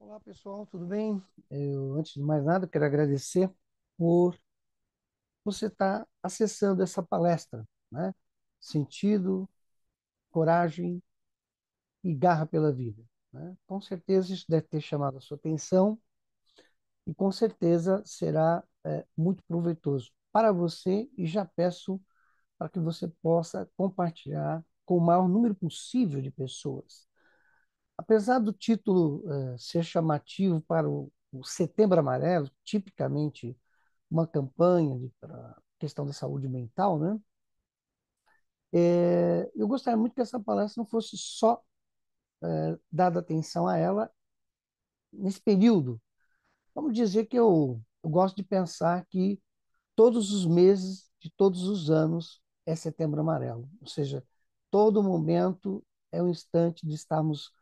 Olá pessoal, tudo bem? Antes de mais nada, quero agradecer por você estar acessando essa palestra, né? Sentido, coragem e garra pela vida, né? Com certeza isso deve ter chamado a sua atenção e com certeza será muito proveitoso para você e já peço para que você possa compartilhar com o maior número possível de pessoas. Apesar do título ser chamativo para o Setembro Amarelo, tipicamente uma campanha para a questão da saúde mental, né? Eu gostaria muito que essa palestra não fosse só dada atenção a ela nesse período. Vamos dizer que eu gosto de pensar que todos os meses de todos os anos é Setembro Amarelo, ou seja, todo momento é um instante de estarmos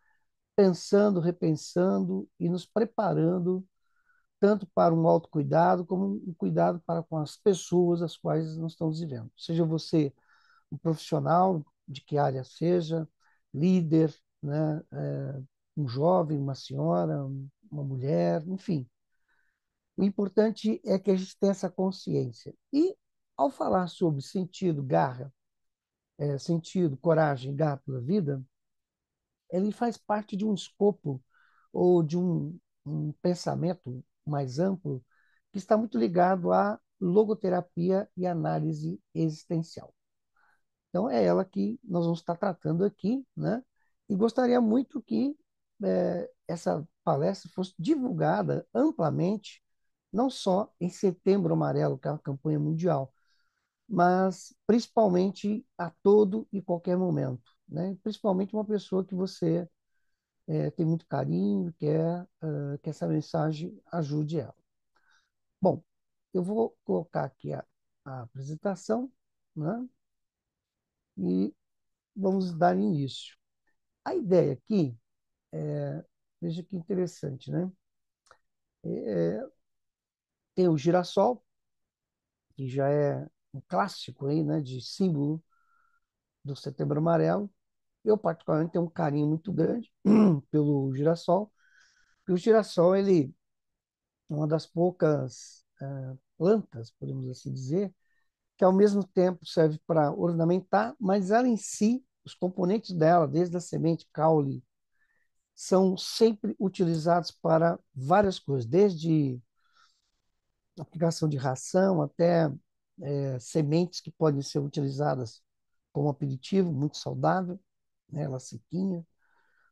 pensando, repensando e nos preparando tanto para um autocuidado como um cuidado para com as pessoas as quais nós estamos vivendo. Seja você um profissional, de que área seja, líder, né, um jovem, uma senhora, uma mulher, enfim. O importante é que a gente tenha essa consciência. E, ao falar sobre sentido, garra, sentido, coragem, garra pela vida, ele faz parte de um escopo ou de um pensamento mais amplo que está muito ligado à logoterapia e análise existencial. Então, é ela que nós vamos estar tratando aqui, né? E gostaria muito que essa palestra fosse divulgada amplamente, não só em Setembro Amarelo, que é uma campanha mundial, mas principalmente a todo e qualquer momento, né? Principalmente uma pessoa que você tem muito carinho, quer que essa mensagem ajude ela. Bom, eu vou colocar aqui a apresentação, né? E vamos dar início. A ideia aqui, veja que interessante, né? Tem o girassol, que já é um clássico aí, né, de símbolo do Setembro Amarelo. Eu, particularmente, tenho um carinho muito grande pelo girassol, porque o girassol, ele é uma das poucas plantas, podemos assim dizer, que ao mesmo tempo serve para ornamentar, mas ela em si, os componentes dela, desde a semente, caule, são sempre utilizados para várias coisas, desde aplicação de ração até sementes que podem ser utilizadas como aperitivo, muito saudável, né, ela sequinha,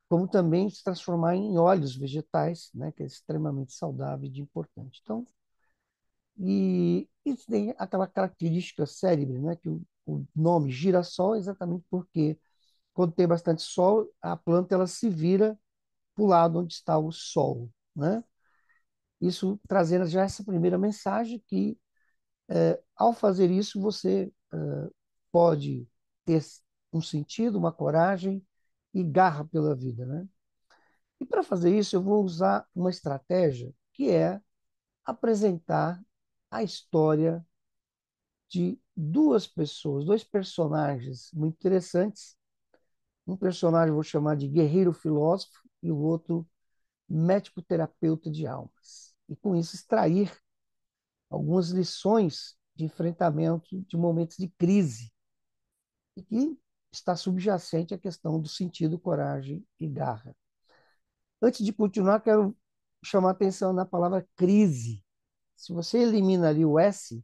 como também se transformar em óleos vegetais, né, que é extremamente saudável e importante. Então, e isso tem aquela característica célebre, né, que o nome girassol é exatamente porque quando tem bastante sol, a planta ela se vira para o lado onde está o sol, né? Isso trazendo já essa primeira mensagem que, ao fazer isso, você pode ter um sentido, uma coragem e garra pela vida, né? E para fazer isso, eu vou usar uma estratégia que é apresentar a história de duas pessoas, dois personagens muito interessantes. Um personagem eu vou chamar de guerreiro filósofo e o outro médico terapeuta de almas. E com isso extrair algumas lições de enfrentamento de momentos de crise e que está subjacente à questão do sentido, coragem e garra. Antes de continuar, quero chamar a atenção na palavra crise. Se você elimina ali o S,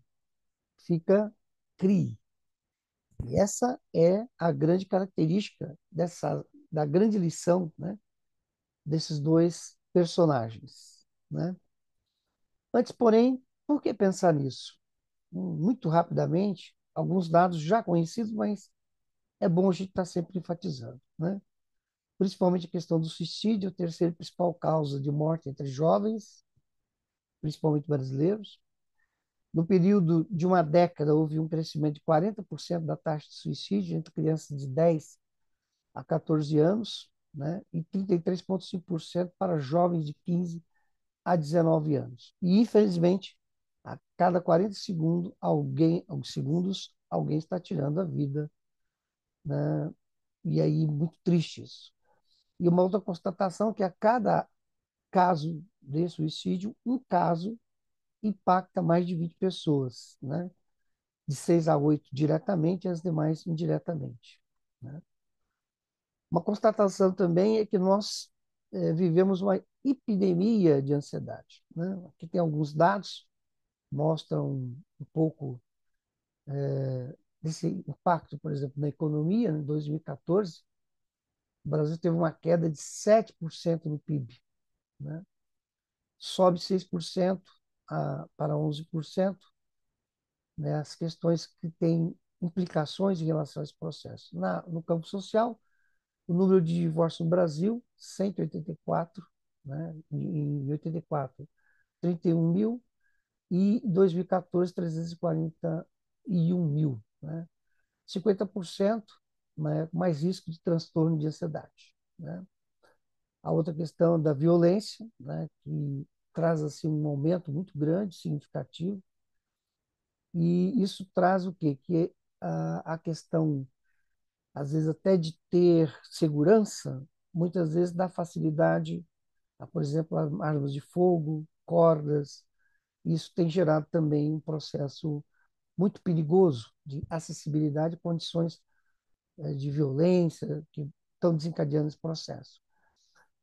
fica CRI. E essa é a grande característica da grande lição, né, desses dois personagens, né? Antes, porém, por que pensar nisso? Muito rapidamente, alguns dados já conhecidos, mas é bom a gente estar sempre enfatizando, né? Principalmente a questão do suicídio, a terceira principal causa de morte entre jovens, principalmente brasileiros. No período de uma década, houve um crescimento de 40% da taxa de suicídio entre crianças de 10 a 14 anos, né? E 33,5% para jovens de 15 a 19 anos. E, infelizmente, a cada 40 segundos, alguém está tirando a vida, né? E aí, muito triste isso. E uma outra constatação é que a cada caso de suicídio, um caso impacta mais de 20 pessoas, né? De 6 a 8 diretamente e as demais indiretamente, né? Uma constatação também é que nós vivemos uma epidemia de ansiedade, né? Aqui tem alguns dados que mostram um pouco desse impacto, por exemplo, na economia. Em 2014, o Brasil teve uma queda de 7% no PIB, né? Sobe 6% para 11%, né? As questões que têm implicações em relação a esse processo. No campo social, o número de divórcios no Brasil, 184, né? Em 84, 31 mil, e em 2014, 341 mil, né? 50%, né, mais risco de transtorno de ansiedade, né? A outra questão da violência, né, que traz assim um aumento muito grande, significativo, e isso traz o quê? Que a questão, às vezes, até de ter segurança, muitas vezes dá facilidade a, por exemplo, armas de fogo, cordas. Isso tem gerado também um processo muito perigoso de acessibilidade, condições de violência que estão desencadeando esse processo.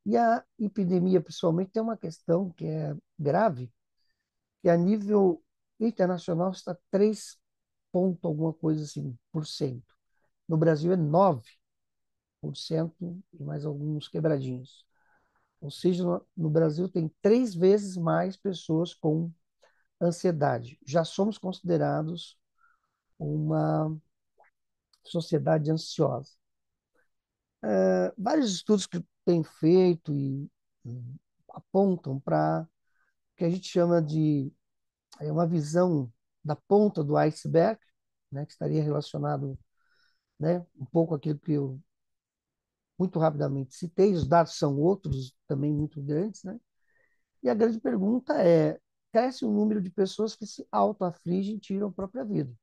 E a epidemia, principalmente, tem uma questão que é grave, que a nível internacional está 3 ponto alguma coisa assim, por cento. No Brasil é 9% e mais alguns quebradinhos. Ou seja, no Brasil tem 3 vezes mais pessoas com ansiedade. Já somos considerados uma sociedade ansiosa. Vários estudos que têm feito e apontam para o que a gente chama de uma visão da ponta do iceberg, né, que estaria relacionado, né, um pouco aquilo que eu muito rapidamente citei. Os dados são outros também muito grandes, né? E a grande pergunta é: cresce o número de pessoas que se autoafligem e tiram a própria vida?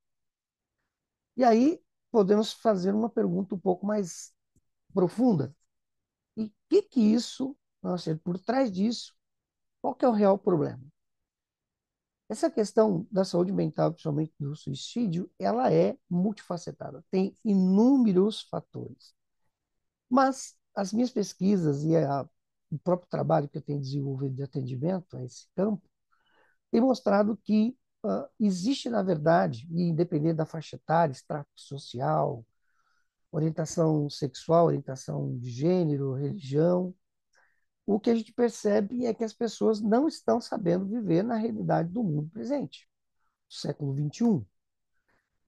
E aí podemos fazer uma pergunta um pouco mais profunda. E o que isso, nossa, por trás disso, qual que é o real problema? Essa questão da saúde mental, principalmente do suicídio, ela é multifacetada, tem inúmeros fatores. Mas as minhas pesquisas e o próprio trabalho que eu tenho desenvolvido de atendimento a esse campo tem mostrado que existe, na verdade, e independente da faixa etária, extrato social, orientação sexual, orientação de gênero, religião, o que a gente percebe é que as pessoas não estão sabendo viver na realidade do mundo presente, do século XXI.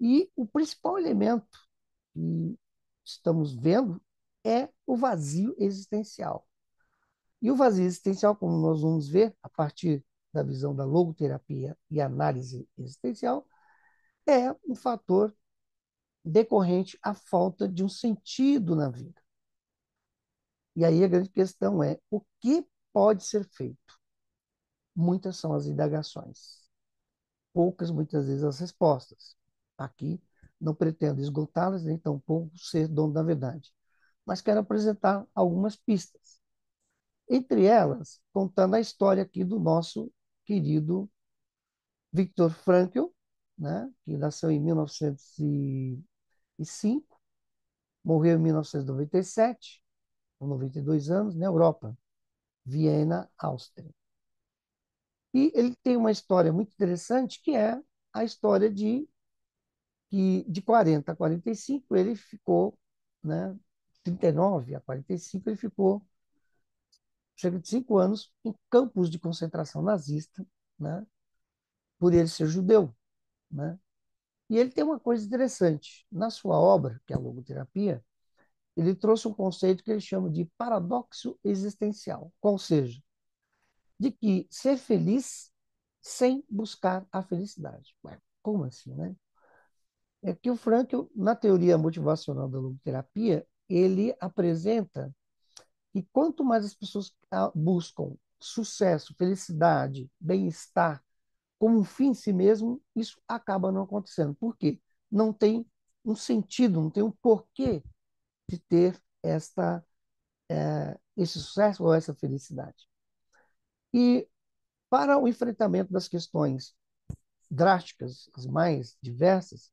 E o principal elemento que estamos vendo é o vazio existencial. E o vazio existencial, como nós vamos ver a partir da visão da logoterapia e análise existencial, é um fator decorrente à falta de um sentido na vida. E aí a grande questão é: o que pode ser feito? Muitas são as indagações, poucas, muitas vezes, as respostas. Aqui não pretendo esgotá-las, nem tampouco ser dono da verdade, mas quero apresentar algumas pistas. Entre elas, contando a história aqui do nosso querido Viktor Frankl, né, que nasceu em 1905, morreu em 1997, com 92 anos, na Europa, Viena, Áustria. E ele tem uma história muito interessante, que é a história de que de 40 a 45 ele ficou, né, 39 a 45 ele ficou cerca de 5 anos em campos de concentração nazista, né, por ele ser judeu, né? E ele tem uma coisa interessante. Na sua obra, que é a logoterapia, ele trouxe um conceito que ele chama de paradoxo existencial, ou seja, de que ser feliz sem buscar a felicidade. Ué, como assim, né? É que o Frankl, na teoria motivacional da logoterapia, ele apresenta que quanto mais as pessoas buscam sucesso, felicidade, bem-estar como um fim em si mesmo, isso acaba não acontecendo. Por quê? Não tem um sentido, não tem um porquê de ter esse sucesso ou essa felicidade. E para o enfrentamento das questões drásticas, as mais diversas,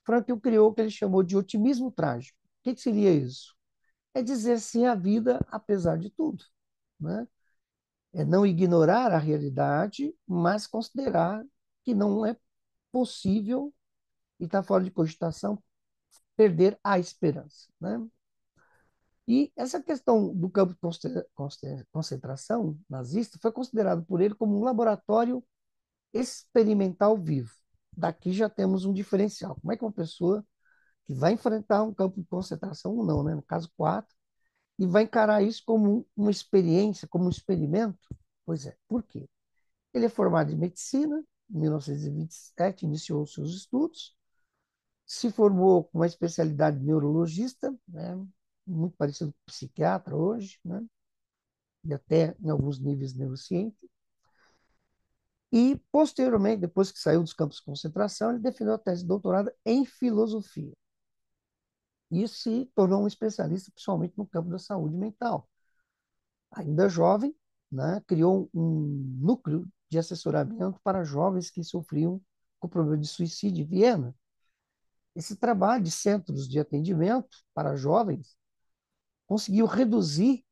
Frankl criou o que ele chamou de otimismo trágico. O que seria isso? É dizer sim à vida apesar de tudo, né? É não ignorar a realidade, mas considerar que não é possível e está fora de cogitação perder a esperança, né? E essa questão do campo de concentração nazista foi considerado por ele como um laboratório experimental vivo. Daqui já temos um diferencial. Como é que uma pessoa que vai enfrentar um campo de concentração ou não, né? No caso 4, e vai encarar isso como uma experiência, como um experimento? Pois é. Por quê? Ele é formado em medicina, em 1927 iniciou seus estudos, se formou com uma especialidade de neurologista, né? Muito parecido com psiquiatra hoje, né? E até em alguns níveis neurociente. E, posteriormente, depois que saiu dos campos de concentração, ele defendeu a tese de doutorado em filosofia. E se tornou um especialista, principalmente no campo da saúde mental. Ainda jovem, né, criou um núcleo de assessoramento para jovens que sofriam com problema de suicídio em Viena. Esse trabalho de centros de atendimento para jovens conseguiu reduzir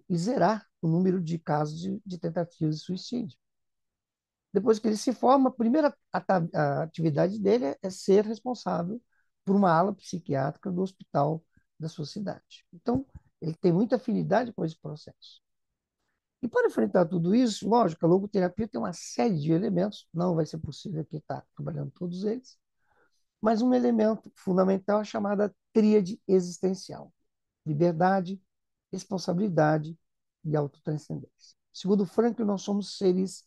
e zerar o número de casos de tentativas de suicídio. Depois que ele se forma, a primeira atividade dele é ser responsável por uma ala psiquiátrica do hospital da sua cidade. Então, ele tem muita afinidade com esse processo. E para enfrentar tudo isso, lógico, a logoterapia tem uma série de elementos, não vai ser possível aqui estar trabalhando todos eles, mas um elemento fundamental é chamada tríade existencial: liberdade, responsabilidade e autotranscendência. Segundo Frankl, nós somos seres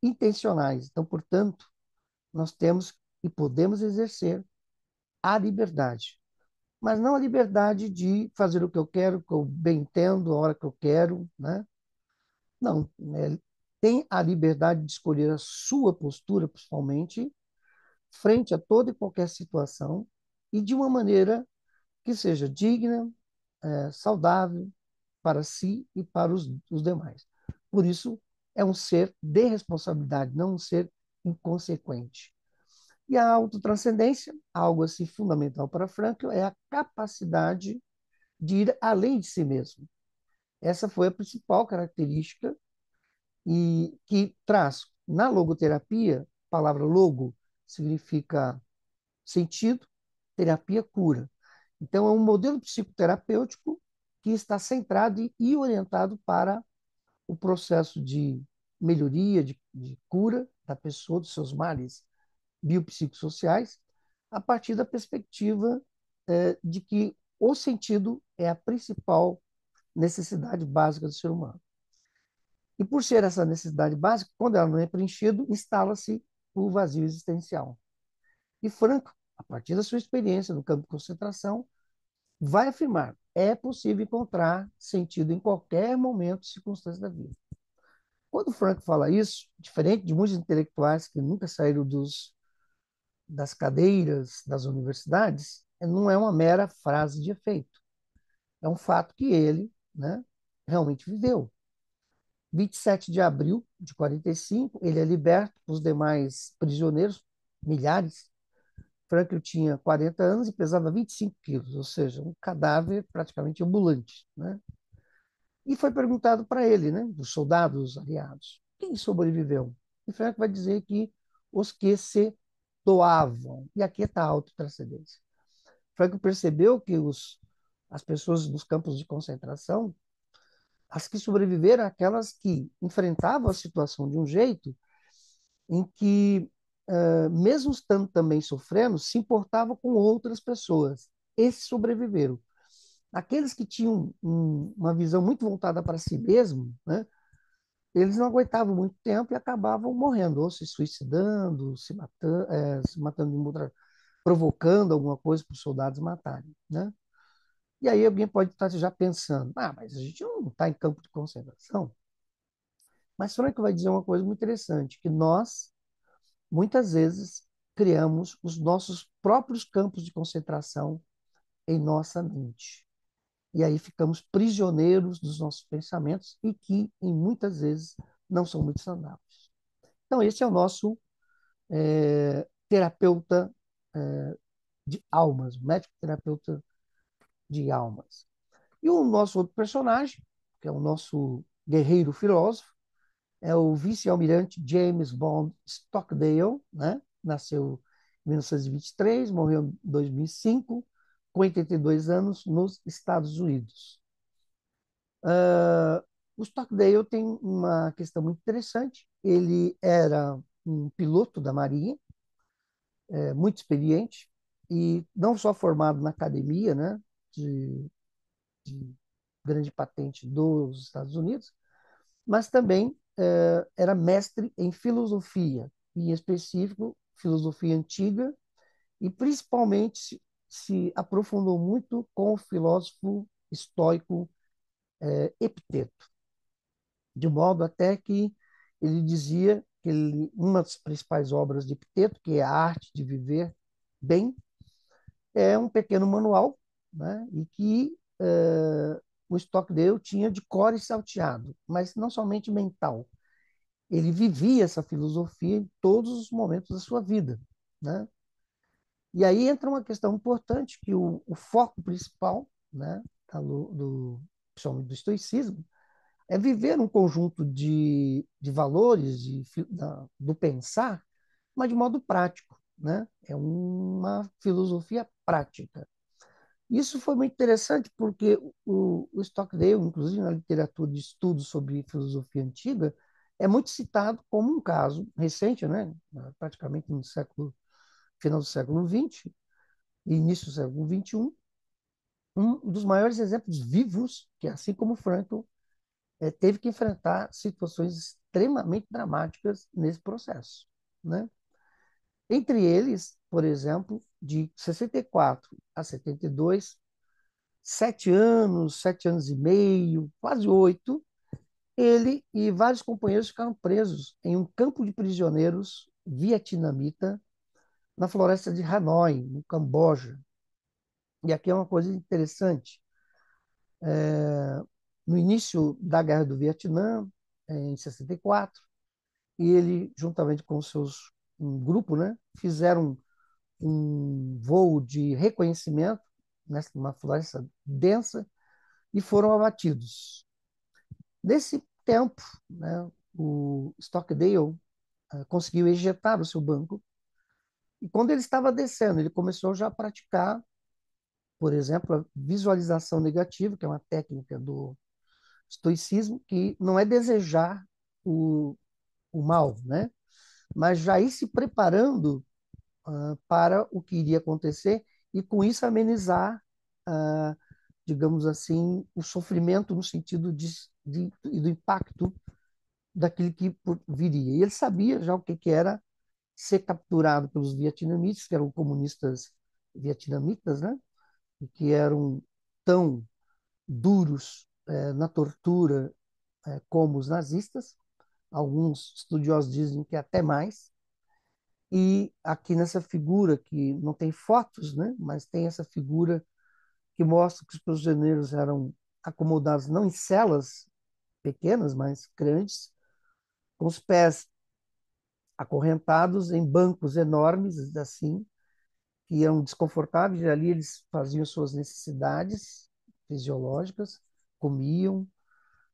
intencionais, então, portanto, nós temos e podemos exercer a liberdade, mas não a liberdade de fazer o que eu quero, o que eu bem entendo, a hora que eu quero, né? Não, né? Tem a liberdade de escolher a sua postura, principalmente, frente a toda e qualquer situação, e de uma maneira que seja digna, saudável para si e para os demais. Por isso, é um ser de responsabilidade, não um ser inconsequente. E a autotranscendência, algo assim fundamental para Frankl, é a capacidade de ir além de si mesmo. Essa foi a principal característica e que traz na logoterapia, a palavra logo significa sentido, terapia cura. Então é um modelo psicoterapêutico que está centrado e orientado para o processo de melhoria, de cura da pessoa, dos seus males biopsicossociais, a partir da perspectiva de que o sentido é a principal necessidade básica do ser humano. E por ser essa necessidade básica, quando ela não é preenchida, instala-se o vazio existencial. E Franco, a partir da sua experiência no campo de concentração, vai afirmar: é possível encontrar sentido em qualquer momento e circunstância da vida. Quando Franco fala isso, diferente de muitos intelectuais que nunca saíram das cadeiras das universidades, não é uma mera frase de efeito. É um fato que ele, né, realmente viveu. 27 de abril de 45, ele é liberto, os demais prisioneiros, milhares. Franklin tinha 40 anos e pesava 25 quilos, ou seja, um cadáver praticamente ambulante, né? E foi perguntado para ele, né, dos soldados aliados, quem sobreviveu? E Franklin vai dizer que os que se doavam. E aqui está a autotranscendência. Franklin percebeu que as pessoas nos campos de concentração, as que sobreviveram, aquelas que enfrentavam a situação de um jeito em que, mesmo estando também sofrendo, se importavam com outras pessoas. Esses sobreviveram. Aqueles que tinham uma visão muito voltada para si mesmo, né, eles não aguentavam muito tempo e acabavam morrendo, ou se suicidando, se matando de outra, provocando alguma coisa para os soldados matarem, né? E aí alguém pode estar já pensando, mas a gente não está em campo de concentração. Mas Frank vai dizer uma coisa muito interessante, que nós, muitas vezes, criamos os nossos próprios campos de concentração em nossa mente. e aí ficamos prisioneiros dos nossos pensamentos e que, em muitas vezes, não são muito saudáveis. Então, esse é o nosso terapeuta de almas, médico terapeuta de almas. E o nosso outro personagem, que é o nosso guerreiro filósofo, é o vice-almirante James Bond Stockdale, né? Nasceu em 1923, morreu em 2005, com 82 anos, nos Estados Unidos. O Stockdale tem uma questão muito interessante. Ele era um piloto da Marinha, muito experiente, e não só formado na academia, né, de grande patente dos Estados Unidos, mas também era mestre em filosofia, em específico, filosofia antiga, e principalmente se aprofundou muito com o filósofo estoico Epiteto, de modo até que ele dizia que uma das principais obras de Epiteto, que é a arte de viver bem, é um pequeno manual, né, e que o Stockdale tinha de cor e salteado, mas não somente mental. Ele vivia essa filosofia em todos os momentos da sua vida, né? E aí entra uma questão importante que o foco principal, né, principalmente do estoicismo, é viver um conjunto de valores do pensar, mas de modo prático, né? É uma filosofia prática. Isso foi muito interessante porque o Stockdale, inclusive na literatura de estudos sobre filosofia antiga, é muito citado como um caso recente, né? Praticamente no final do século XX e início do século XXI, um dos maiores exemplos vivos que, assim como Frankl, teve que enfrentar situações extremamente dramáticas nesse processo, né? Entre eles, por exemplo, de 64 a 72, 7 anos, 7 anos e meio, quase 8, ele e vários companheiros ficaram presos em um campo de prisioneiros vietnamita na floresta de Hanoi, no Camboja. E aqui é uma coisa interessante. No início da Guerra do Vietnã, em 64, e ele, juntamente com um grupo, né, fizeram um voo de reconhecimento numa floresta densa e foram abatidos. Nesse tempo, né, o Stockdale conseguiu ejetar o seu banco e quando ele estava descendo, ele começou já a praticar, por exemplo, a visualização negativa, que é uma técnica do estoicismo, que não é desejar o mal, né? Mas já ir se preparando para o que iria acontecer e com isso amenizar, uh, digamos assim, o sofrimento no sentido do impacto daquilo que viria. E ele sabia já o que era ser capturado pelos vietnamitas, que eram comunistas vietnamitas, né? E que eram tão duros na tortura como os nazistas. Alguns estudiosos dizem que até mais. E aqui nessa figura, que não tem fotos, né? Mas tem essa figura que mostra que os prisioneiros eram acomodados não em celas pequenas, mas grandes, com os pés acorrentados em bancos enormes, assim, que eram desconfortáveis, e ali eles faziam suas necessidades fisiológicas, comiam,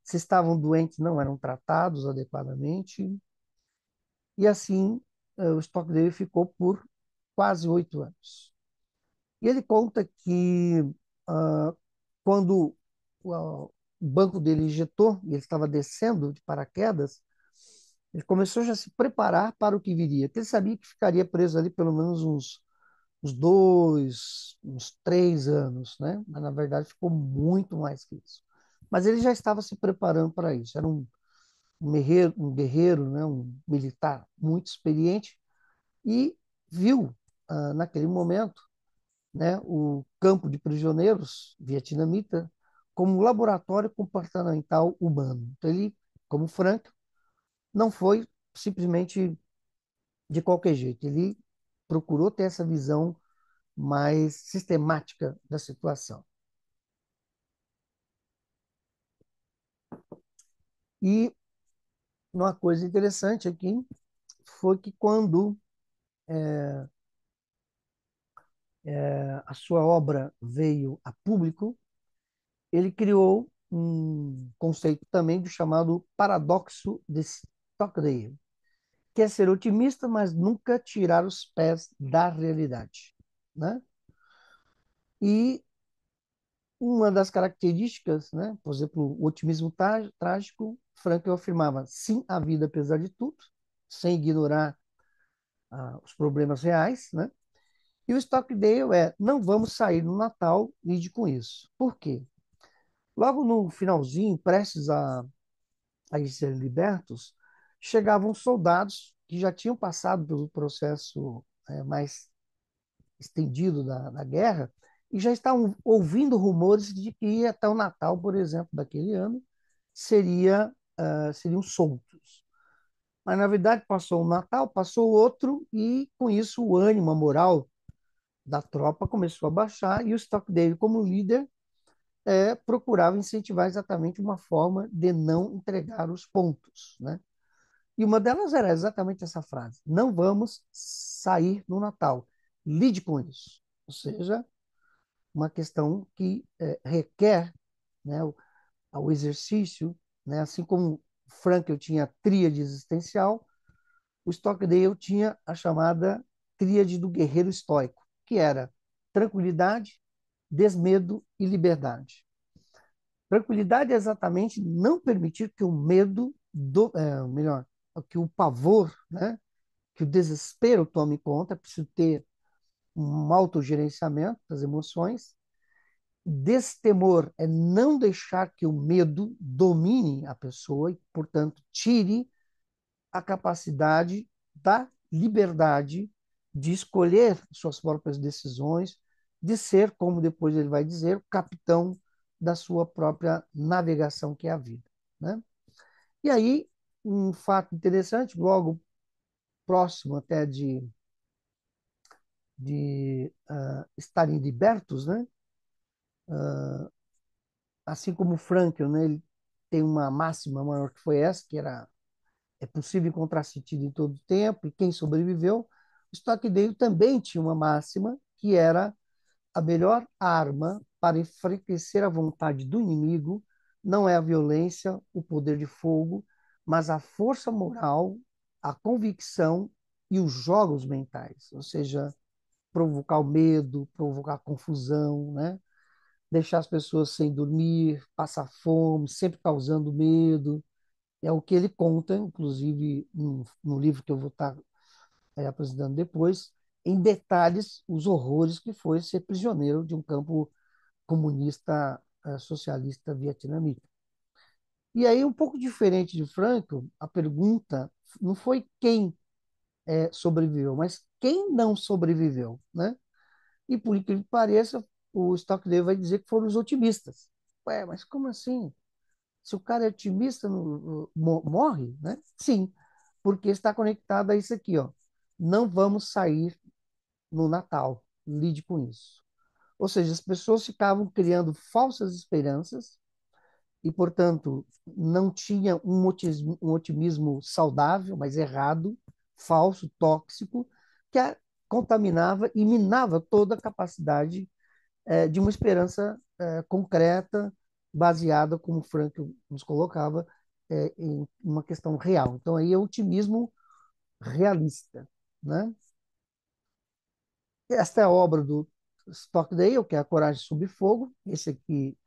se estavam doentes não eram tratados adequadamente, e assim o estoque dele ficou por quase 8 anos. E ele conta que ah, quando o banco dele injetou, e ele estava descendo de paraquedas, ele começou já a se preparar para o que viria, porque ele sabia que ficaria preso ali pelo menos uns 2, uns 3 anos, né? Mas na verdade ficou muito mais que isso. Mas ele já estava se preparando para isso. Era um guerreiro, né? Um militar muito experiente e viu naquele momento, né? O campo de prisioneiros vietnamita como um laboratório comportamental humano. Então ele, como Frank, não foi simplesmente de qualquer jeito. Ele procurou ter essa visão mais sistemática da situação. E uma coisa interessante aqui foi que quando a sua obra veio a público, ele criou um conceito também do chamado paradoxo de Stockdale, que é ser otimista, mas nunca tirar os pés da realidade, né? E uma das características, né, por exemplo, o otimismo trágico, Frankl afirmava sim à vida apesar de tudo, sem ignorar os problemas reais, né? E o Stockdale é não vamos sair no Natal, lide com isso. Por quê? Logo no finalzinho, prestes a ser libertos, chegavam soldados que já tinham passado pelo processo mais estendido da guerra e já estavam ouvindo rumores de que até o Natal, por exemplo, daquele ano, seriam soltos. Mas, na verdade, passou um Natal, passou outro, e com isso o ânimo, a moral da tropa começou a baixar, e o Stockdale, como líder, procurava incentivar exatamente uma forma de não entregar os pontos, né? E uma delas era exatamente essa frase: não vamos sair no Natal, lide com isso. Ou seja, uma questão que requer, né, o exercício, né, assim como Frankl tinha a tríade existencial, o Stockdale tinha a chamada tríade do guerreiro estoico, que era tranquilidade, desmedo e liberdade. Tranquilidade é exatamente não permitir que o medo, melhor, que o pavor, né, que o desespero tome conta, é preciso ter um autogerenciamento das emoções. Destemor é não deixar que o medo domine a pessoa e, portanto, tire a capacidade da liberdade de escolher suas próprias decisões, de ser, como depois ele vai dizer, o capitão da sua própria navegação, que é a vida, né? E aí, um fato interessante, logo próximo até de estarem libertos, né? Assim como Frankl, né? Ele tem uma máxima maior que foi essa, que era é possível encontrar sentido em todo tempo, e quem sobreviveu. O Stockdale também tinha uma máxima, que era a melhor arma para enfraquecer a vontade do inimigo não é a violência, o poder de fogo, mas a força moral, a convicção e os jogos mentais, ou seja, provocar o medo, provocar a confusão, né? Deixar as pessoas sem dormir, passar fome, sempre causando medo. É o que ele conta, inclusive no livro que eu vou estar apresentando depois, em detalhes os horrores que foi ser prisioneiro de um campo comunista socialista vietnamita. E aí, um pouco diferente de Franco, a pergunta não foi quem sobreviveu, mas quem não sobreviveu, né? E por incrível que pareça, o Stockdale vai dizer que foram os otimistas. Ué, mas como assim? Se o cara é otimista, morre, né? Sim, porque está conectado a isso aqui, ó. Não vamos sair no Natal. Lide com isso. Ou seja, as pessoas ficavam criando falsas esperanças e, portanto, não tinha um otimismo saudável, mas errado, falso, tóxico, que contaminava e minava toda a capacidade de uma esperança concreta, baseada, como o Frank nos colocava, em uma questão real. Então, aí é o otimismo realista, né? Esta é a obra do Stockdale, que é A Coragem Sob Fogo. Esse aqui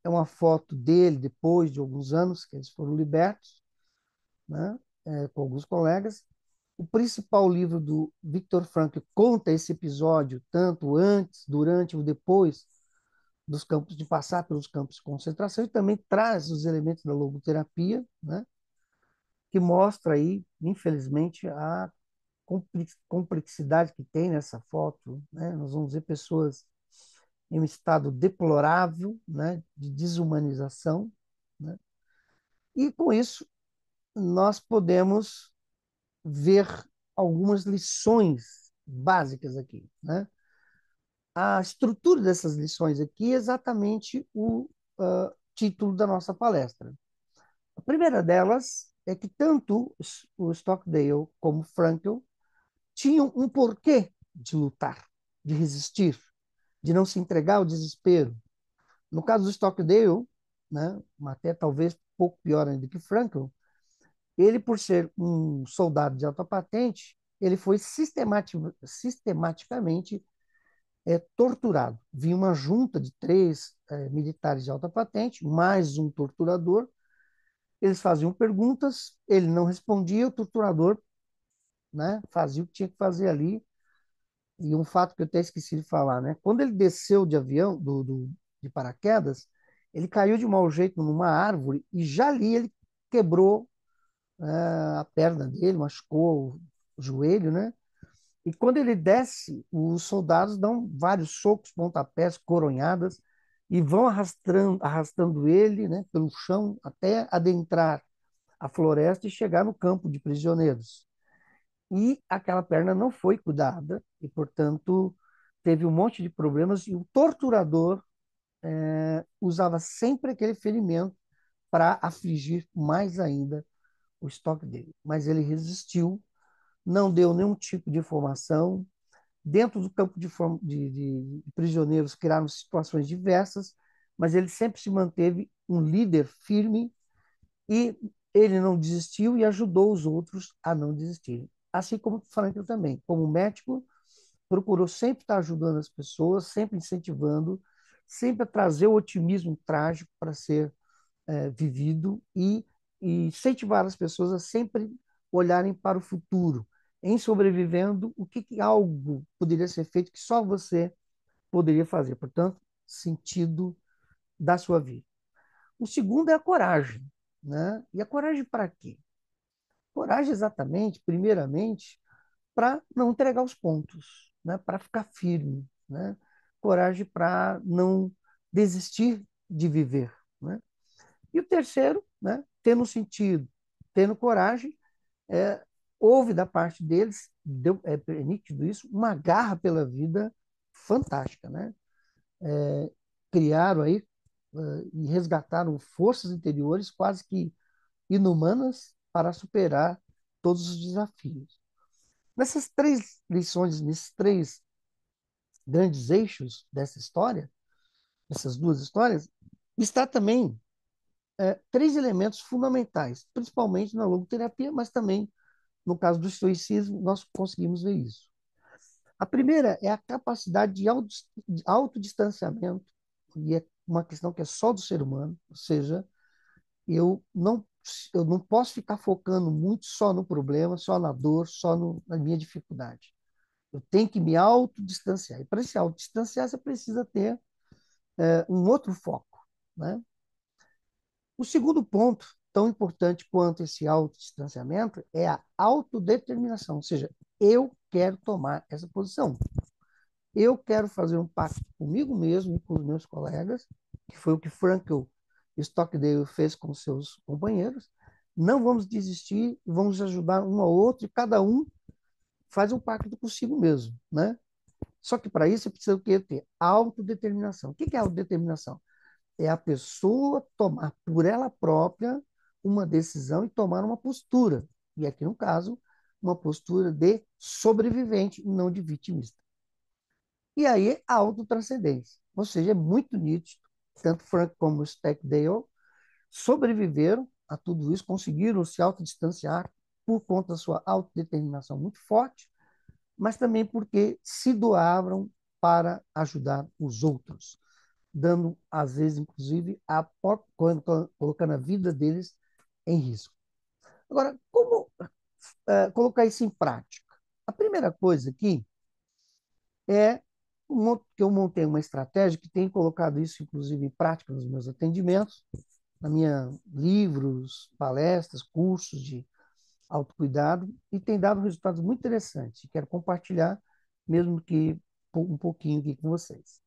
é uma foto dele depois de alguns anos que eles foram libertos, né? Com alguns colegas. O principal livro do Viktor Frankl conta esse episódio, tanto antes, durante ou depois dos campos, de passar pelos campos de concentração, e também traz os elementos da logoterapia, né? Que mostra aí, infelizmente, a complexidade que tem nessa foto, né? Nós vamos ver pessoas em um estado deplorável, né? De desumanização, né? E com isso nós podemos ver algumas lições básicas aqui, né? A estrutura dessas lições aqui é exatamente o título da nossa palestra. primeira delas é que tanto o Stockdale como Frankl tinham um porquê de lutar, de resistir, de não se entregar ao desespero. No caso do Stockdale, né, até talvez um pouco pior ainda que Frankl, ele, por ser um soldado de alta patente, ele foi sistematicamente torturado. Vinha uma junta de três militares de alta patente, mais um torturador. Eles faziam perguntas, ele não respondia, o torturador, né, fazia o que tinha que fazer ali. E um fato que eu até esqueci de falar, né? Quando ele desceu de avião, de paraquedas, ele caiu de mau jeito numa árvore e já ali ele quebrou a perna dele, machucou o joelho, né? E quando ele desce, os soldados dão vários socos, pontapés, coronhadas e vão arrastando ele, né, pelo chão até adentrar a floresta e chegar no campo de prisioneiros. E aquela perna não foi cuidada e, portanto, teve um monte de problemas e o torturador usava sempre aquele ferimento para afligir mais ainda o estoque dele. Mas ele resistiu, não deu nenhum tipo de informação. Dentro do campo de prisioneiros criaram situações diversas, mas ele sempre se manteve um líder firme e ele não desistiu e ajudou os outros a não desistirem. Assim como o Franklin também, como médico, procurou sempre estar ajudando as pessoas, sempre incentivando, sempre a trazer o otimismo trágico para ser vivido e incentivar as pessoas a sempre olharem para o futuro, em sobrevivendo, o que algo poderia ser feito que só você poderia fazer. Portanto, sentido da sua vida. O segundo é a coragem, né? E a coragem para quê? Coragem exatamente, primeiramente, para não entregar os pontos, né? Para ficar firme, né? Coragem para não desistir de viver, né? E o terceiro, né? Tendo sentido, tendo coragem, é, houve da parte deles, é nítido isso, uma garra pela vida fantástica, né? Criaram aí e resgataram forças interiores quase que inumanas para superar todos os desafios. Nessas três lições, nesses três grandes eixos dessa história, dessas duas histórias, está também três elementos fundamentais, principalmente na logoterapia, mas também no caso do estoicismo, nós conseguimos ver isso. A primeira é a capacidade de autodistanciamento, e é uma questão que é só do ser humano, ou seja, eu não, eu não posso ficar focando muito só no problema, só na dor, só na minha dificuldade. Eu tenho que me autodistanciar. E para se autodistanciar, você precisa ter um outro foco, né? O segundo ponto, tão importante quanto esse autodistanciamento, é a autodeterminação, ou seja, eu quero tomar essa posição. Eu quero fazer um pacto comigo mesmo e com os meus colegas, que foi o que Frankl Stockdale fez com seus companheiros. Não vamos desistir, vamos ajudar um ao outro, e cada um faz um pacto consigo mesmo, né? Só que para isso você precisa ter autodeterminação. O que é autodeterminação? É a pessoa tomar por ela própria uma decisão e tomar uma postura. E aqui, no caso, uma postura de sobrevivente, não de vitimista. E aí, a autotranscendência. Ou seja, é muito nítido, tanto Frank como Stackdale sobreviveram a tudo isso, conseguiram se autodistanciar por conta da sua autodeterminação muito forte, mas também porque se doavam para ajudar os outros, dando, às vezes, inclusive, colocando a vida deles em risco. Agora, como colocar isso em prática? A primeira coisa aqui é que eu montei uma estratégia que tem colocado isso, inclusive, em prática nos meus atendimentos, na minha livros, palestras, cursos de autocuidado, e tem dado resultados muito interessantes. Quero compartilhar, mesmo que um pouquinho aqui com vocês.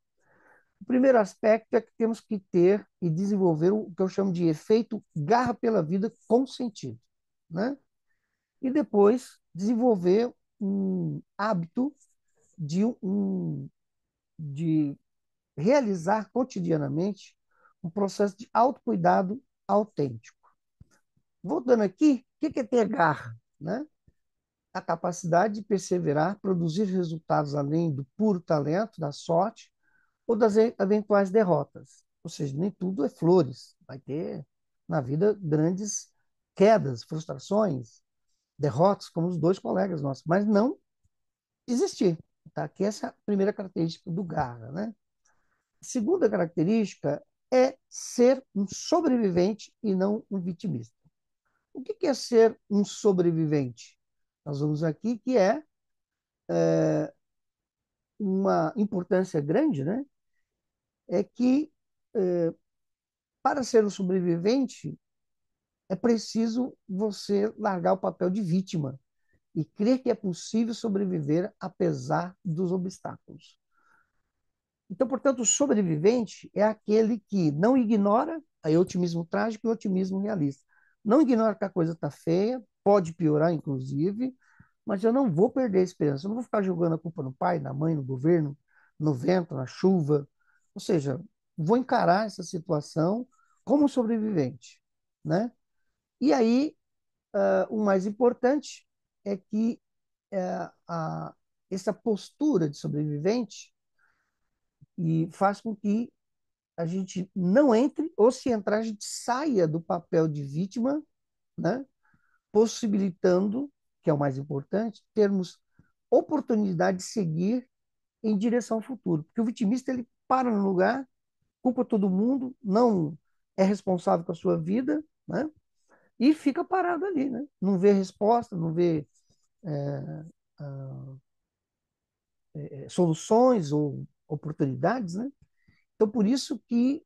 O primeiro aspecto é que temos que ter e desenvolver o que eu chamo de efeito garra pela vida com sentido, né? E depois desenvolver um hábito de realizar cotidianamente um processo de autocuidado autêntico. Voltando aqui, o que é ter garra, né? A capacidade de perseverar, produzir resultados além do puro talento, da sorte ou das eventuais derrotas. Ou seja, nem tudo é flores. Vai ter na vida grandes quedas, frustrações, derrotas, como os dois colegas nossos, mas não desistir. Tá? Que essa é a primeira característica do Garra, né? A segunda característica é ser um sobrevivente e não um vitimista. O que é ser um sobrevivente? Nós vamos aqui que é uma importância grande, né? É que para ser um sobrevivente é preciso você largar o papel de vítima e crer que é possível sobreviver apesar dos obstáculos. Então, portanto, o sobrevivente é aquele que não ignora aí otimismo trágico e otimismo realista. Não ignora que a coisa está feia, pode piorar, inclusive, mas eu não vou perder a esperança. Eu não vou ficar jogando a culpa no pai, na mãe, no governo, no vento, na chuva. Ou seja, vou encarar essa situação como sobrevivente, né? E aí, o mais importante é que essa postura de sobrevivente e faz com que a gente não entre, ou se entrar, a gente saia do papel de vítima, né? Possibilitando, que é o mais importante, termos oportunidade de seguir em direção ao futuro. Porque o vitimista, ele para no lugar, culpa todo mundo, não é responsável com a sua vida, né? E fica parado ali, né? Não vê resposta, não vê soluções ou oportunidades, né? Então, por isso que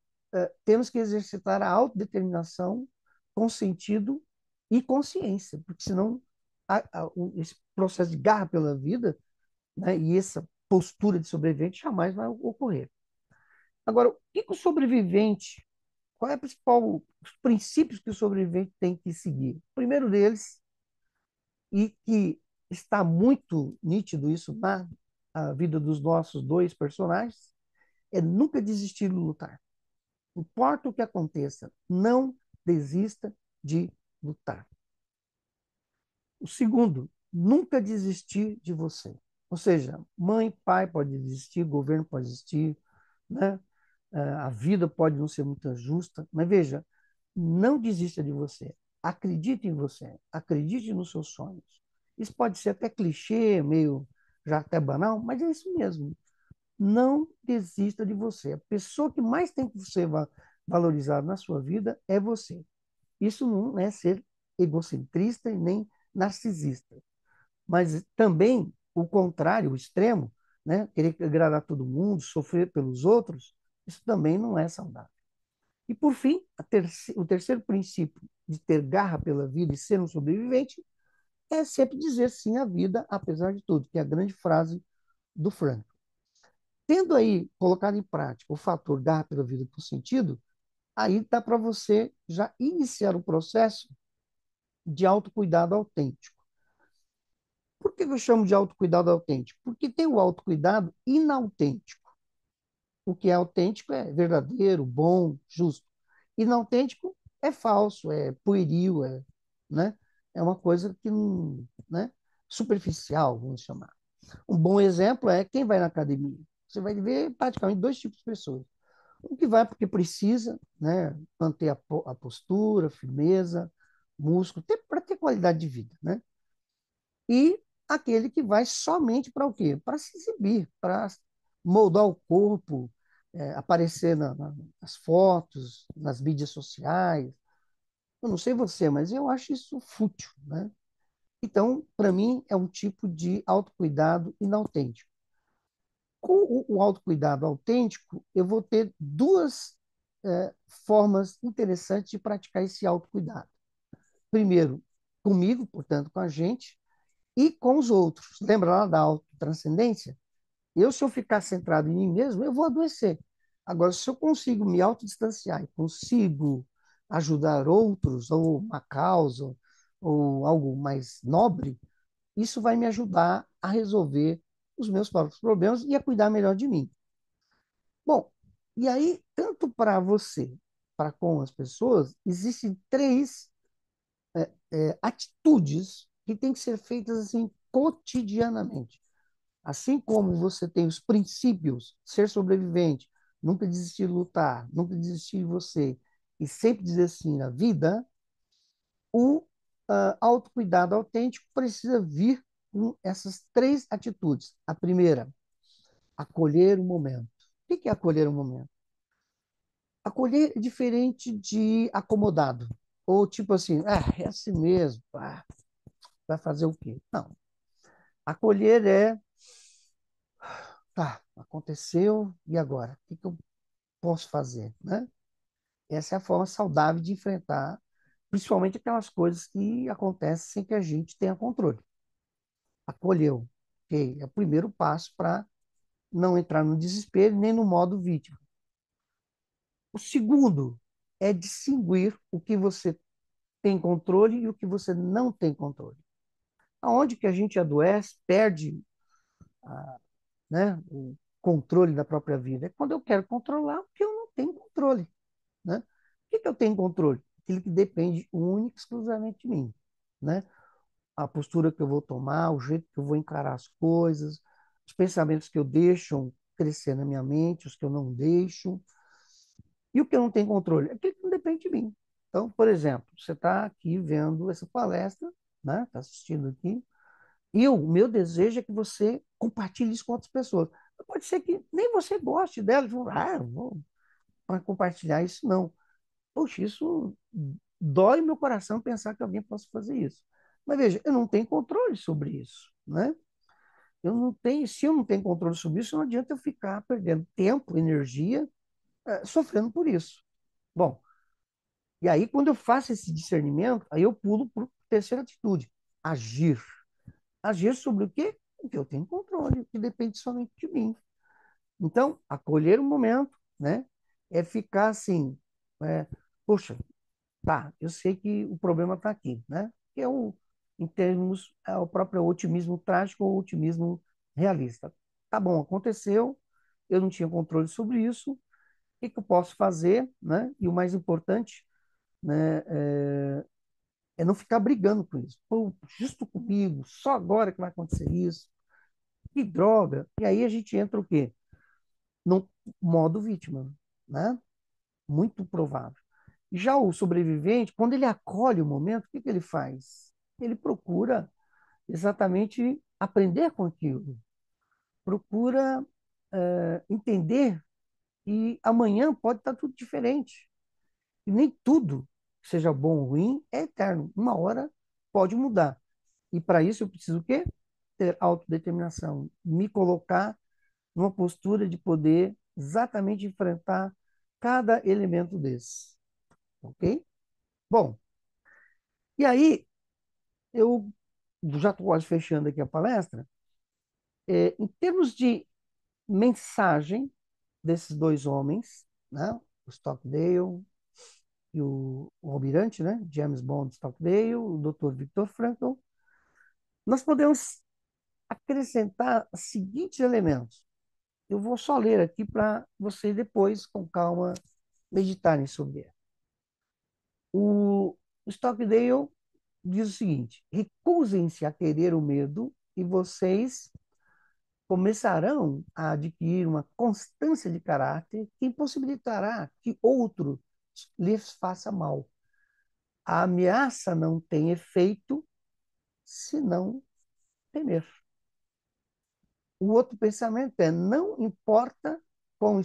temos que exercitar a autodeterminação com sentido e consciência, porque senão esse processo de garra pela vida, né, e essa postura de sobrevivente jamais vai ocorrer. Agora, o que, que o sobrevivente, qual é a principal, os princípios que o sobrevivente tem que seguir? O primeiro deles, e que está muito nítido isso na vida dos nossos dois personagens, é nunca desistir de lutar. Não importa o que aconteça, não desista de lutar. O segundo, nunca desistir de você. Ou seja, mãe, pai pode desistir, governo pode desistir, né? A vida pode não ser muito justa, mas veja, não desista de você. Acredite em você, acredite nos seus sonhos. Isso pode ser até clichê, meio já até banal, mas é isso mesmo. Não desista de você. A pessoa que mais tem que ser valorizada na sua vida é você. Isso não é ser egocentrista e nem narcisista. Mas também o contrário, o extremo, né? Querer agradar todo mundo, sofrer pelos outros, isso também não é saudável. E, por fim, o terceiro princípio de ter garra pela vida e ser um sobrevivente é sempre dizer sim à vida, apesar de tudo, que é a grande frase do Frank. Tendo aí colocado em prática o fator garra pela vida por sentido, aí dá para você já iniciar o processo de autocuidado autêntico. Por que eu chamo de autocuidado autêntico? Porque tem o autocuidado inautêntico. O que é autêntico é verdadeiro, bom, justo. Inautêntico é falso, é pueril, né? É uma coisa que não, né? Superficial, vamos chamar. Um bom exemplo é quem vai na academia. Você vai ver praticamente dois tipos de pessoas. Um que vai porque precisa, né? Manter a postura, firmeza, músculo, para ter qualidade de vida, né? E aquele que vai somente para o quê? Para se exibir, para moldar o corpo, aparecer nas fotos, nas mídias sociais. Eu não sei você, mas eu acho isso fútil, né? Então, para mim, é um tipo de autocuidado inautêntico. Com o autocuidado autêntico, eu vou ter duas formas interessantes de praticar esse autocuidado. Primeiro, comigo, portanto, com a gente, e com os outros. Lembra lá da autotranscendência? Se eu ficar centrado em mim mesmo, eu vou adoecer. Agora, se eu consigo me autodistanciar e consigo ajudar outros, ou uma causa, ou algo mais nobre, isso vai me ajudar a resolver os meus próprios problemas e a cuidar melhor de mim. Bom, e aí, tanto para você, para com as pessoas, existem três atitudes que têm que ser feitas assim cotidianamente. Assim como você tem os princípios, ser sobrevivente, nunca desistir de lutar, nunca desistir de você, e sempre dizer assim na vida, o autocuidado autêntico precisa vir com essas três atitudes. A primeira, acolher o momento. O que é acolher o momento? Acolher é diferente de acomodado. Ou tipo assim, é assim mesmo, vai fazer o quê? Não. Acolher é, tá, aconteceu, e agora? O que eu posso fazer, né? Essa é a forma saudável de enfrentar, principalmente aquelas coisas que acontecem sem que a gente tenha controle. Acolheu, ok? É o primeiro passo para não entrar no desespero nem no modo vítima. O segundo é distinguir o que você tem controle e o que você não tem controle. Aonde que a gente adoece, perde né, o controle da própria vida? É quando eu quero controlar o que eu não tenho controle. Né? O que eu tenho controle? Aquilo que depende única e exclusivamente de mim. Né? A postura que eu vou tomar, o jeito que eu vou encarar as coisas, os pensamentos que eu deixo crescer na minha mente, os que eu não deixo. E o que eu não tenho controle? Aquilo que não depende de mim. Então, por exemplo, você está aqui vendo essa palestra, né? Está assistindo aqui, e o meu desejo é que você compartilhe isso com outras pessoas. Pode ser que nem você goste dela, eu vou compartilhar isso, não. Poxa, isso dói meu coração pensar que alguém possa fazer isso. Mas veja, eu não tenho controle sobre isso, né? Eu não tenho, se eu não tenho controle sobre isso, não adianta eu ficar perdendo tempo, energia, sofrendo por isso. Bom, e aí quando eu faço esse discernimento, aí eu pulo para a terceira atitude, agir. Agir sobre o quê? O que eu tenho controle, o que depende somente de mim. Então, acolher o momento, né? É ficar assim, é, poxa, tá, eu sei que o problema está aqui, né? Que é o, em termos, é o próprio otimismo trágico ou otimismo realista. Tá bom, aconteceu, eu não tinha controle sobre isso, o que que eu posso fazer, né? E o mais importante, né, é não ficar brigando com isso. Pô, justo comigo, só agora que vai acontecer isso. Que droga! E aí a gente entra o quê? No modo vítima, né? Muito provável. Já o sobrevivente, quando ele acolhe o momento, o que que ele faz? Ele procura exatamente aprender com aquilo, procura entender que amanhã pode estar tudo diferente. E nem tudo, seja bom ou ruim, é eterno. Uma hora pode mudar. E para isso eu preciso o quê? Ter autodeterminação, me colocar numa postura de poder exatamente enfrentar cada elemento desse, ok? Bom, e aí eu já estou quase fechando aqui a palestra. Em termos de mensagem desses dois homens, né, o Stockdale e o almirante, né, James Bond Stockdale, o Dr. Viktor Frankl, nós podemos acrescentar os seguintes elementos. Eu vou só ler aqui para vocês depois, com calma, meditarem sobre ele. O Stockdale diz o seguinte: recusem-se a querer o medo e vocês começarão a adquirir uma constância de caráter que impossibilitará que outro lhes faça mal. A ameaça não tem efeito se não temer. O outro pensamento é: não importa quão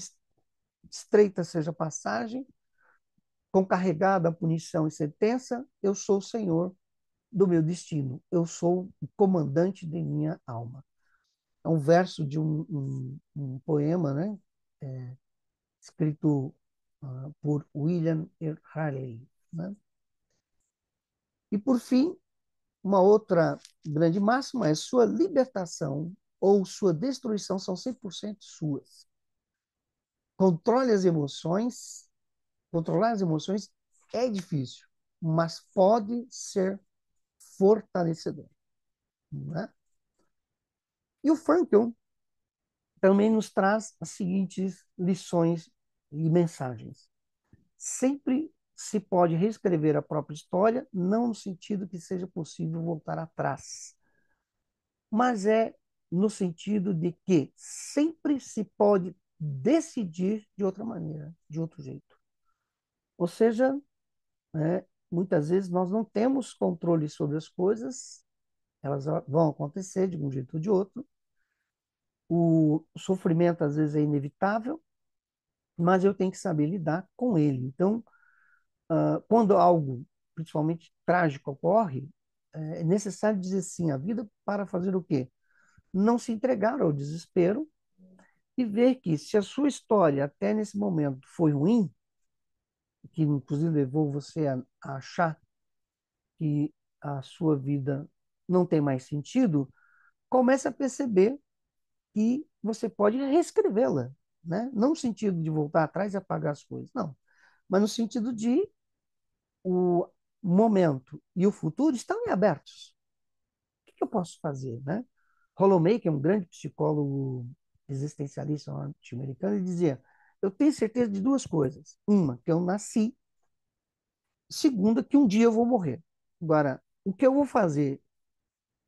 estreita seja a passagem, quão carregada a punição e sentença, eu sou o senhor do meu destino, eu sou o comandante de minha alma. É um verso de um poema, né? Escrito por William Harley. Né? E, por fim, uma outra grande máxima é: sua libertação ou sua destruição são 100% suas. Controle as emoções. Controlar as emoções é difícil, mas pode ser fortalecedor. Né? E o Frankl também nos traz as seguintes lições e mensagens. Sempre se pode reescrever a própria história, não no sentido que seja possível voltar atrás, mas é no sentido de que sempre se pode decidir de outra maneira, de outro jeito. Ou seja, né, muitas vezes nós não temos controle sobre as coisas, elas vão acontecer de um jeito ou de outro. O sofrimento às vezes é inevitável, mas eu tenho que saber lidar com ele. Então, quando algo, principalmente trágico, ocorre, é necessário dizer sim à vida para fazer o quê? Não se entregar ao desespero e ver que se a sua história até nesse momento foi ruim, que inclusive levou você a achar que a sua vida não tem mais sentido, comece a perceber que você pode reescrevê-la, né? Não no sentido de voltar atrás e apagar as coisas, não, mas no sentido de o momento e o futuro estão em abertos. O que eu posso fazer, né? Rollo May, que é um grande psicólogo existencialista norte-americano, ele dizia: eu tenho certeza de duas coisas. Uma, que eu nasci. Segunda, que um dia eu vou morrer. Agora, o que eu vou fazer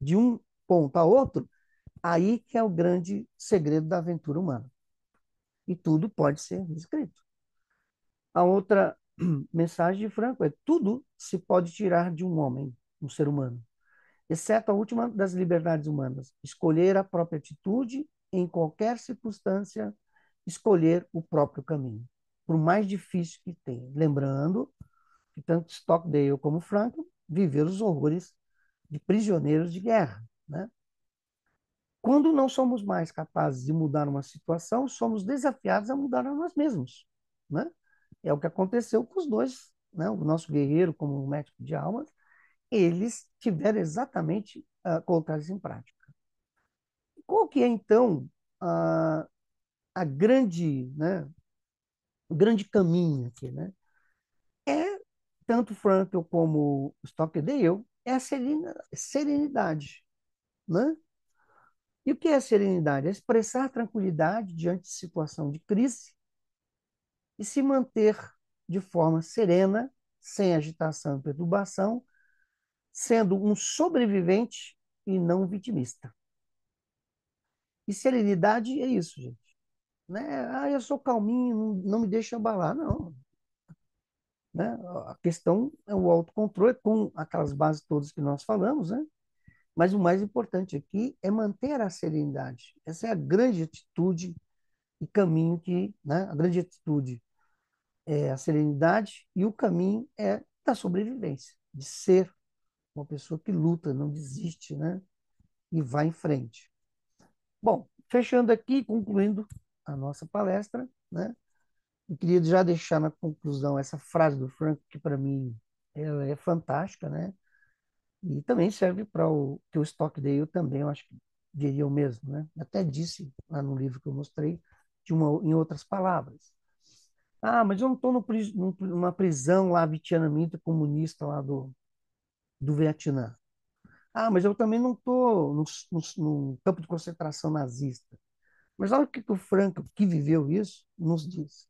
de um ponto a outro, aí que é o grande segredo da aventura humana. E tudo pode ser escrito. A outra mensagem de Franco é: tudo se pode tirar de um homem, um ser humano, exceto a última das liberdades humanas, escolher a própria atitude em qualquer circunstância, escolher o próprio caminho, por mais difícil que tenha. Lembrando que tanto Stockdale como Franklin viveram os horrores de prisioneiros de guerra, né? Quando não somos mais capazes de mudar uma situação, somos desafiados a mudar a nós mesmos, né? É o que aconteceu com os dois, né? O nosso guerreiro como médico de almas, eles tiveram exatamente colocar isso em prática. Qual que é, então, a grande, né, o grande caminho aqui, né? É, tanto Frankl como Stockdale, é a serenidade, né? E o que é serenidade? É expressar tranquilidade diante de situação de crise e se manter de forma serena, sem agitação e perturbação, sendo um sobrevivente e não um vitimista. E serenidade é isso, gente. Né? Ah, eu sou calminho, não me deixa abalar. Não. Né? A questão é o autocontrole, com aquelas bases todas que nós falamos, né? Mas o mais importante aqui é manter a serenidade. Essa é a grande atitude e caminho que, né? A grande atitude é a serenidade e o caminho é da sobrevivência, de ser uma pessoa que luta, não desiste, né? E vai em frente. Bom, fechando aqui, concluindo a nossa palestra, né? Eu queria já deixar na conclusão essa frase do Frank, que para mim ela é fantástica, né? E também serve para o que o Stockdale também, eu acho que diria o mesmo, né? Até disse lá no livro que eu mostrei, em outras palavras. Ah, mas eu não estou numa prisão lá vietnamita comunista lá do Vietnã. Ah, mas eu também não estou no campo de concentração nazista. Mas olha o que o Franco, que viveu isso, nos diz.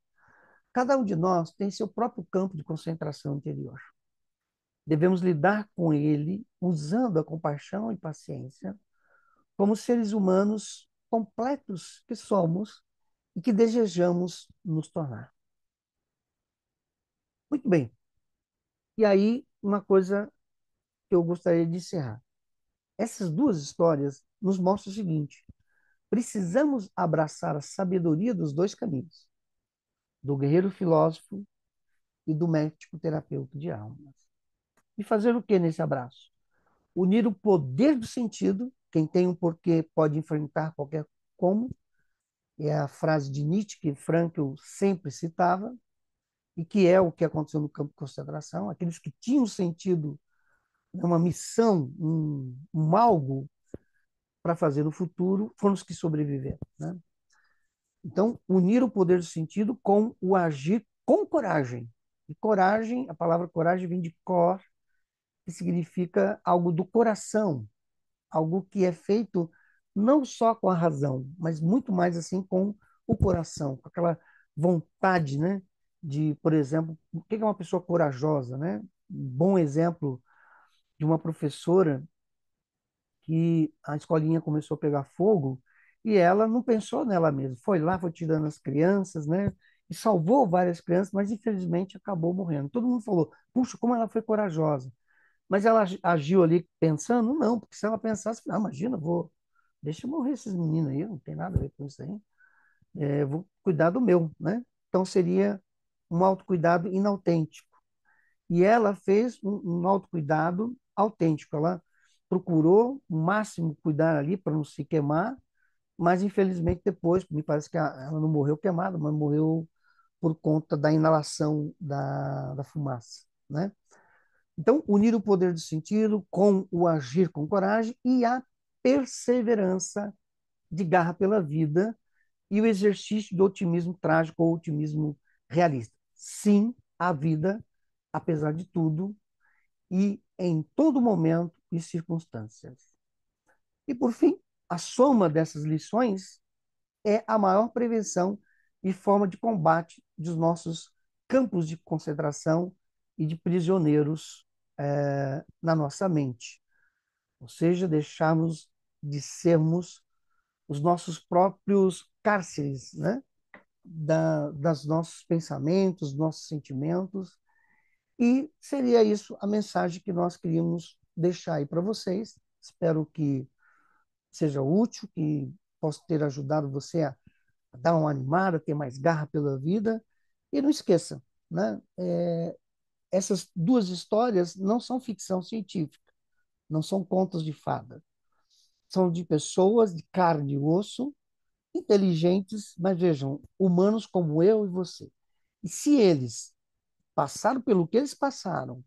Cada um de nós tem seu próprio campo de concentração interior. Devemos lidar com ele usando a compaixão e paciência como seres humanos completos que somos e que desejamos nos tornar. Muito bem. E aí, uma coisa que eu gostaria de encerrar. Essas duas histórias nos mostram o seguinte: precisamos abraçar a sabedoria dos dois caminhos, do guerreiro filósofo e do médico terapeuta de almas. E fazer o que nesse abraço? Unir o poder do sentido, quem tem um porquê pode enfrentar qualquer como, é a frase de Nietzsche que Frankl sempre citava, e que é o que aconteceu no campo de concentração, aqueles que tinham sentido, uma missão, algo para fazer no futuro, foram os que sobreviveram. Né? Então, unir o poder do sentido com o agir com coragem. E coragem, a palavra coragem vem de cor, que significa algo do coração, algo que é feito não só com a razão, mas muito mais assim com o coração, com aquela vontade, né, por exemplo, o que é uma pessoa corajosa, né? Um bom exemplo de uma professora que a escolinha começou a pegar fogo e ela não pensou nela mesma. Foi lá, foi tirando as crianças, né? E salvou várias crianças, mas infelizmente acabou morrendo. Todo mundo falou: puxa, como ela foi corajosa. Mas ela agiu ali pensando? Não, porque se ela pensasse, ah, imagina, deixa eu morrer esses meninos aí, não tem nada a ver com isso aí. É, vou cuidar do meu, né? Então seria um autocuidado inautêntico. E ela fez um autocuidado autêntico. Ela procurou o máximo cuidar ali para não se queimar, mas infelizmente depois, me parece que ela não morreu queimada, mas morreu por conta da inalação da fumaça, né? Então, unir o poder do sentido com o agir com coragem e a perseverança de garra pela vida e o exercício do otimismo trágico ou otimismo realista. Sim, a vida, apesar de tudo, e em todo momento e circunstâncias. E, por fim, a soma dessas lições é a maior prevenção e forma de combate dos nossos campos de concentração e de prisioneiros na nossa mente. Ou seja, deixarmos de sermos os nossos próprios cárceres, né? Das nossos pensamentos, nossos sentimentos. E seria isso a mensagem que nós queríamos deixar aí para vocês. Espero que seja útil, que possa ter ajudado você a dar uma animada, ter mais garra pela vida. E não esqueça, né? Essas duas histórias não são ficção científica, não são contos de fada. São de pessoas de carne e osso, inteligentes, mas vejam, humanos como eu e você. E se eles passaram pelo que eles passaram,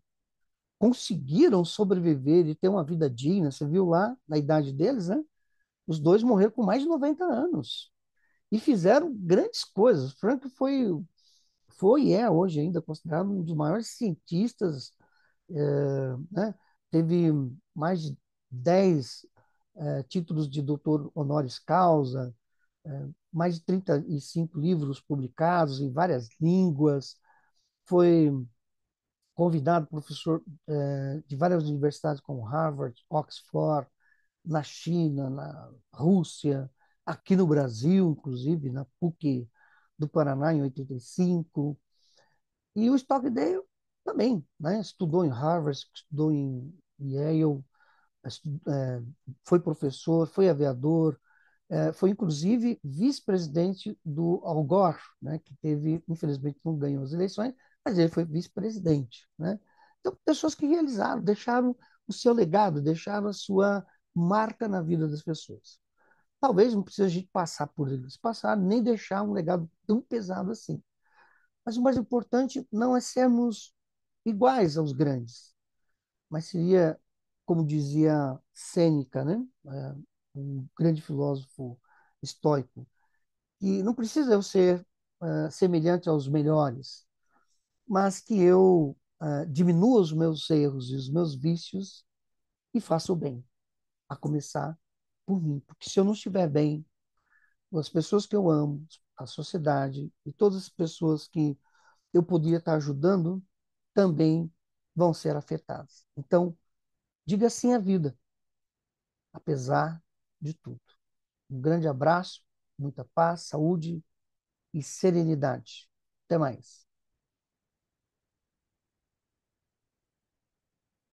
conseguiram sobreviver e ter uma vida digna, você viu lá na idade deles, né? Os dois morreram com mais de 90 anos e fizeram grandes coisas. Frank foi e é hoje ainda considerado um dos maiores cientistas, né? Teve mais de 10 títulos de doutor honoris causa, mais de 35 livros publicados em várias línguas, foi convidado professor de várias universidades como Harvard, Oxford, na China, na Rússia, aqui no Brasil, inclusive, na PUC do Paraná, em 85. E o Stockdale também, né? Estudou em Harvard, estudou em Yale, foi professor, foi aviador, foi inclusive vice-presidente do Al Gore, né? Que teve, infelizmente, não ganhou as eleições, mas ele foi vice-presidente, né? Então, pessoas que realizaram, deixaram o seu legado, deixaram a sua marca na vida das pessoas. Talvez não precise a gente passar por eles, passar nem deixar um legado tão pesado assim. Mas o mais importante não é sermos iguais aos grandes, mas seria, como dizia Sêneca, né? Um grande filósofo estoico, que não precisa eu ser semelhante aos melhores, mas que eu diminua os meus erros e os meus vícios e faça o bem, a começar por mim. Porque se eu não estiver bem, as pessoas que eu amo, a sociedade e todas as pessoas que eu podia estar ajudando também vão ser afetadas. Então, diga sim à vida, apesar de tudo. Um grande abraço, muita paz, saúde e serenidade. Até mais.